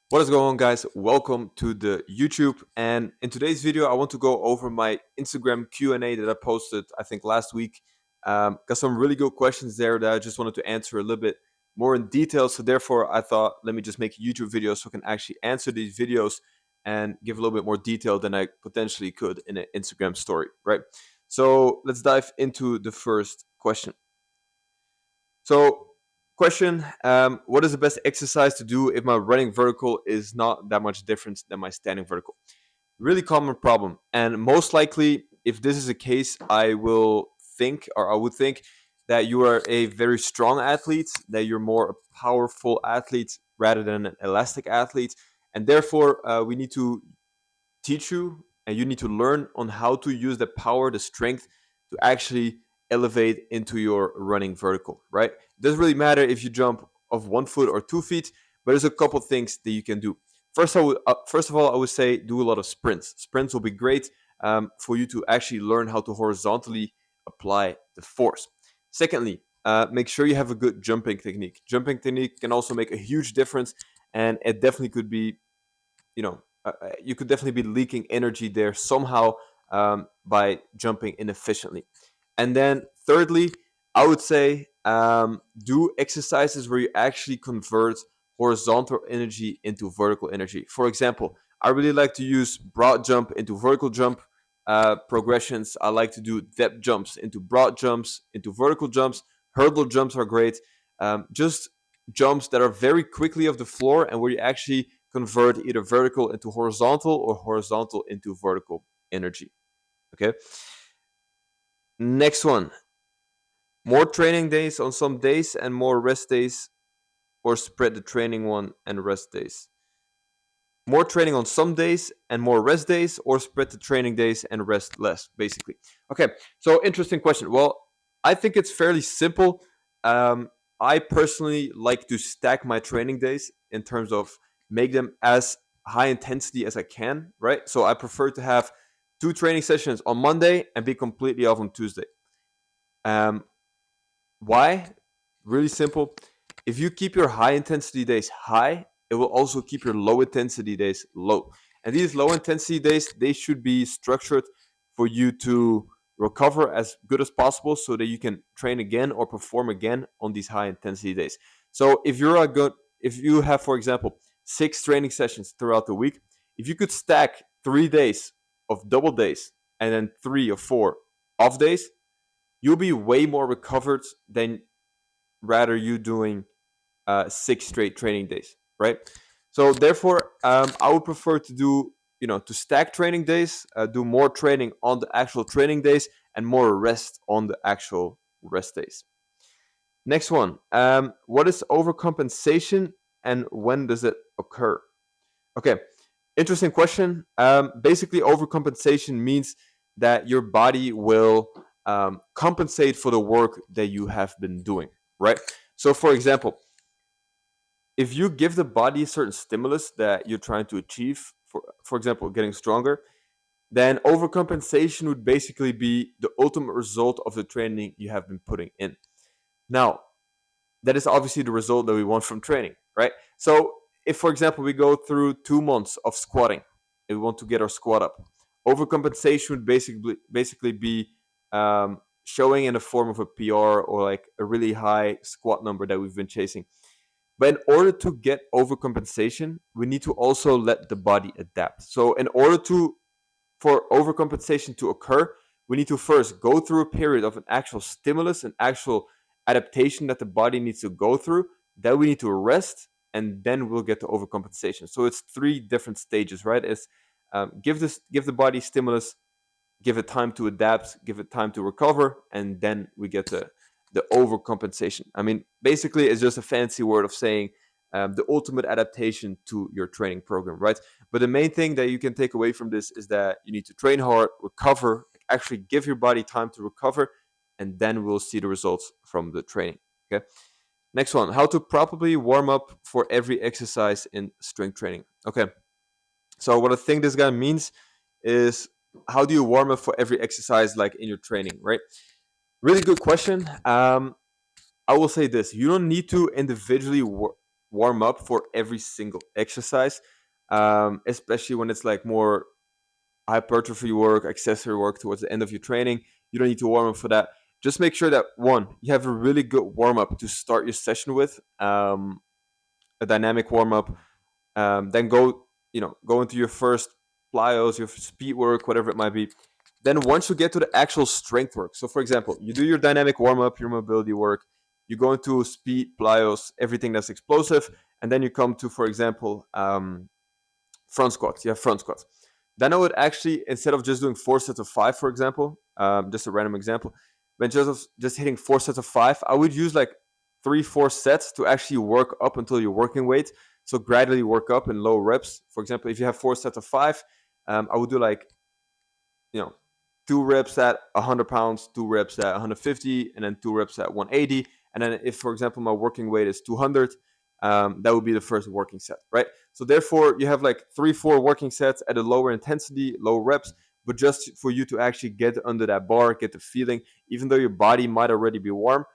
What is going on, guys? Welcome to the YouTube. And in today's video, I want to go over my Instagram Q&A that I posted, I think, last week. Got some really good questions there that I just wanted to answer a little bit more in detail. So therefore, I thought, let me just make a YouTube video so I can actually answer these videos and give a little bit more detail than I potentially could in an Instagram story, right? So let's dive into the first question. So, question: what is the best exercise to do if my running vertical is not that much different than my standing vertical? Really common problem, and most likely, if this is the case, I would think that you are a very strong athlete, that you're more a powerful athlete rather than an elastic athlete, and therefore, we need to teach you and you need to learn on how to use the power, the strength to actually elevate into your running vertical, right? It doesn't really matter if you jump of 1 foot or 2 feet, but there's a couple things that you can do. First of all, I would say do a lot of sprints. Sprints will be great for you to actually learn how to horizontally apply the force. Secondly, make sure you have a good jumping technique. Jumping technique can also make a huge difference, and it definitely could be you could definitely be leaking energy there somehow by jumping inefficiently. And then thirdly, I would say do exercises where you actually convert horizontal energy into vertical energy. For example, I really like to use broad jump into vertical jump progressions. I like to do depth jumps into broad jumps into vertical jumps. Hurdle jumps are great. Just jumps that are very quickly off the floor and where you actually convert either vertical into horizontal or horizontal into vertical energy. Okay. Next one: more training days on some days and more rest days, or spread the training one and rest days. More training on some days and more rest days, or spread the training days and rest less, basically. Okay, so interesting question. Well, I think it's fairly simple. Um, I personally like to stack my training days in terms of make them as high intensity as I can, right? So I prefer to have 2 training sessions on Monday and be completely off on Tuesday. Um, why? Really simple. If you keep your high intensity days high, it will also keep your low intensity days low. And these low intensity days, they should be structured for you to recover as good as possible so that you can train again or perform again on these high intensity days. So if you have, for example, 6 training sessions throughout the week, if you could stack 3 days of double days and then 3 or 4 off days, you'll be way more recovered than rather you doing 6 straight training days, right? So therefore, I would prefer to do to stack training days, do more training on the actual training days, and more rest on the actual rest days. Next one: what is overcompensation and when does it occur? Okay, interesting question. Basically, overcompensation means that your body will compensate for the work that you have been doing, right? So, for example, if you give the body a certain stimulus that you're trying to achieve, for example, getting stronger, then overcompensation would basically be the ultimate result of the training you have been putting in. Now, that is obviously the result that we want from training, right? So, if for example we go through 2 months of squatting, and we want to get our squat up, overcompensation would basically be showing in the form of a PR or like a really high squat number that we've been chasing. But in order to get overcompensation, we need to also let the body adapt. So in order for overcompensation to occur, we need to first go through a period of an actual stimulus, an actual adaptation that the body needs to go through. Then we need to rest, and then we'll get to overcompensation. So it's 3 different stages, right? It's give the body stimulus, give it time to adapt, give it time to recover, and then we get the overcompensation. I mean, basically, it's just a fancy word of saying the ultimate adaptation to your training program, right? But the main thing that you can take away from this is that you need to train hard, recover, actually give your body time to recover, and then we'll see the results from the training. Okay. Next one: how to properly warm up for every exercise in strength training. Okay. So what I think this guy means is, how do you warm up for every exercise like in your training, right? Really good question. I will say this: you don't need to individually warm up for every single exercise, especially when it's like more hypertrophy work, accessory work towards the end of your training. You don't need to warm up for that. Just make sure that one, you have a really good warm up to start your session with, a dynamic warm up. Then go into your first plyos, your speed work, whatever it might be. Then once you get to the actual strength work, so for example, you do your dynamic warm up, your mobility work, you go into speed, plyos, everything that's explosive, and then you come to, for example, front squats. You have front squats. Then I would actually, instead of just doing 4 sets of 5, for example, just a random example, but just hitting 4 sets of 5, I would use like 3, 4 sets to actually work up until your working weight. So gradually work up in low reps. For example, if you have 4 sets of 5, I would do like, you know, 2 reps at 100 pounds, 2 reps at 150, and then 2 reps at 180. And then if, for example, my working weight is 200, that would be the first working set, right? So therefore, you have like 3, 4 working sets at a lower intensity, low reps, but just for you to actually get under that bar, get the feeling, even though your body might already be warm,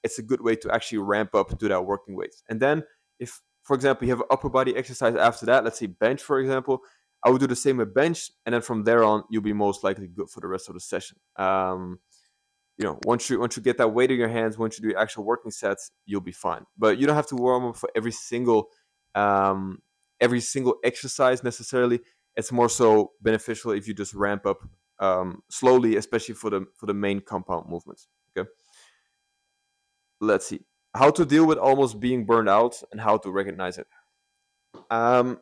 it's a good way to actually ramp up to that working weight. And then if, for example, you have an upper body exercise after that, let's say bench, for example, I would do the same with bench, and then from there on, you'll be most likely good for the rest of the session. Once you get that weight in your hands, once you do your actual working sets, you'll be fine. But you don't have to warm up for um, every single exercise necessarily. It's more so beneficial if you just ramp up slowly, especially for the main compound movements. Okay, let's see how to deal with almost being burned out and how to recognize it. Um,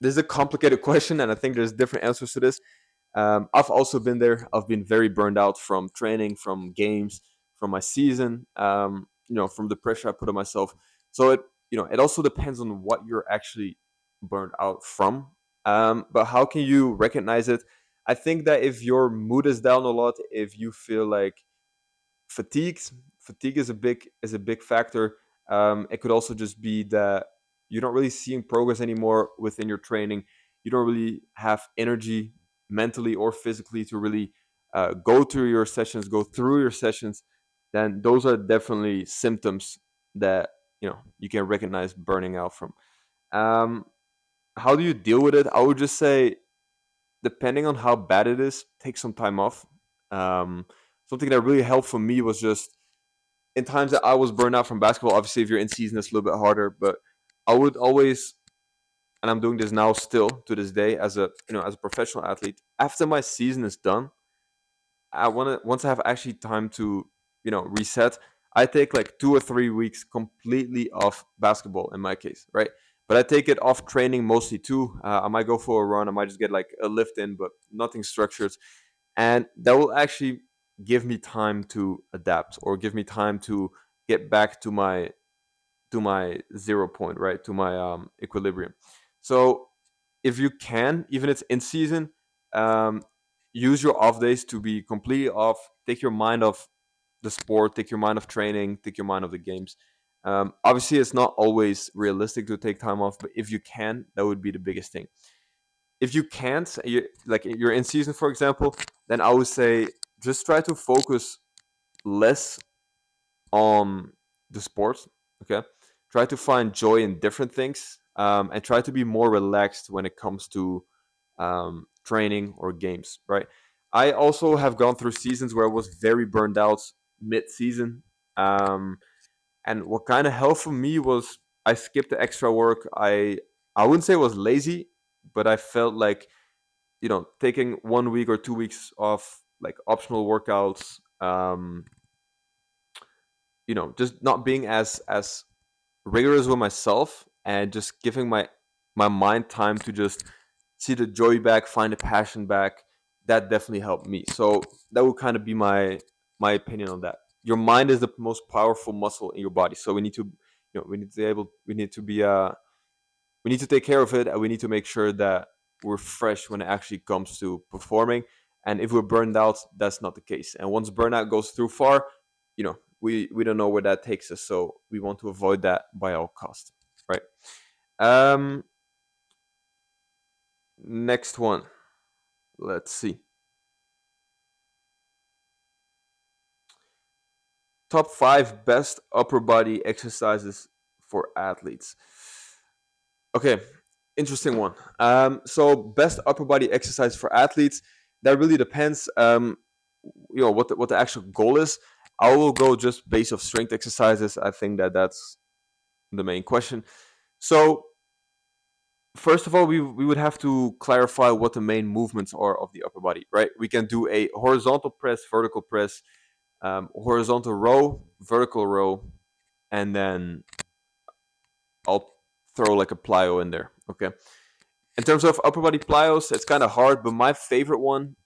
this is a complicated question, and I think there's different answers to this. I've also been there. I've been very burned out from training, from games, from my season. From the pressure I put on myself. So it also depends on what you're actually burned out from. But how can you recognize it? I think that if your mood is down a lot, if you feel like fatigue is a big factor. It could also just be that you're not really seeing progress anymore within your training. You don't really have energy mentally or physically to really go through your sessions. Then those are definitely symptoms that you can recognize burning out from. um, how do you deal with it? I would just say, depending on how bad it is, take some time off. um, Something that really helped for me was just in times that I was burned out from basketball. Obviously, if you're in season, it's a little bit harder. But I would always, and I'm doing this now still to this day as a professional athlete. After my season is done, I want to once I have actually time to reset. I take like 2 or 3 weeks completely off basketball in my case, right? But I take it off training mostly too. I might go for a run. I might just get like a lift in, but nothing structured, and that will actually give me time to adapt or give me time to get back to my 0 point, right, to my equilibrium. So if you can, even if it's in season, um, use your off days to be completely off. Take your mind off the sport, take your mind off training, take your mind off the games. Obviously it's not always realistic to take time off, but if you can, that would be the biggest thing. If you can't, like you're in season, for example, then I would say just try to focus less on the sport. Okay, try to find joy in different things, and try to be more relaxed when it comes to training or games. Right. I also have gone through seasons where I was very burned out mid-season, and what kind of helped for me was I skipped the extra work. I wouldn't say it was lazy, but I felt like taking 1 week or 2 weeks off, like optional workouts, just not being as rigorous with myself and just giving my mind time to just see the joy back, find the passion back. That definitely helped me. So that would kind of be my opinion on that. Your mind is the most powerful muscle in your body, so we need to take care of it, and we need to make sure that we're fresh when it actually comes to performing. And if we're burned out, that's not the case. And once burnout goes too far, we don't know where that takes us. So we want to avoid that by all costs, right? Um, Next one. Let's see. Top 5 best upper body exercises for athletes. Okay, interesting one. So best upper body exercise for athletes, that really depends. What the actual goal is. I will go just base of strength exercises. I think that's the main question. So first of all, we would have to clarify what the main movements are of the upper body, right? We can do a horizontal press, vertical press, horizontal row, vertical row, and then I'll throw like a plyo in there. Okay. In terms of upper body plyos, it's kind of hard, but my favorite one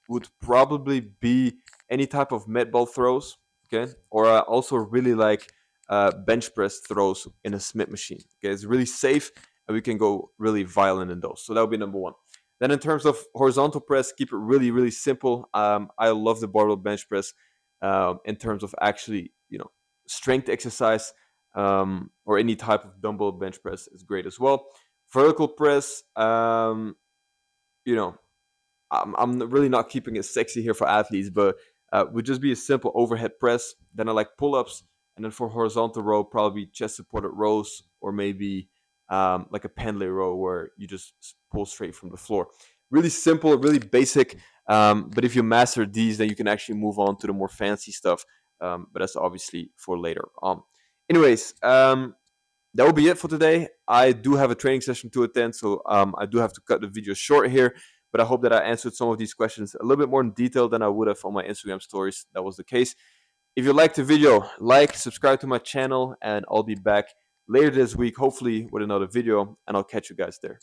would probably be any type of med ball throws. Okay. Or I also really like bench press throws in a Smith machine. Okay. It's really safe and we can go really violent in those. So that would be number one. Then in terms of horizontal press, keep it really, really simple. I love the barbell bench press in terms of actually, strength exercise or any type of dumbbell bench press is great as well. Vertical press, you know, I'm really not keeping it sexy here for athletes, but would just be a simple overhead press. Then I like pull-ups, and then for horizontal row, probably chest supported rows, or maybe like a pendlay row where you just pull straight from the floor. Really simple, really basic. But if you master these, then you can actually move on to the more fancy stuff. But that's obviously for later on. Anyways, that will be it for today. I do have a training session to attend, so I do have to cut the video short here. But I hope that I answered some of these questions a little bit more in detail than I would have on my Instagram stories. That was the case. If you liked the video, like, subscribe to my channel, and I'll be back later this week, hopefully with another video, and I'll catch you guys there.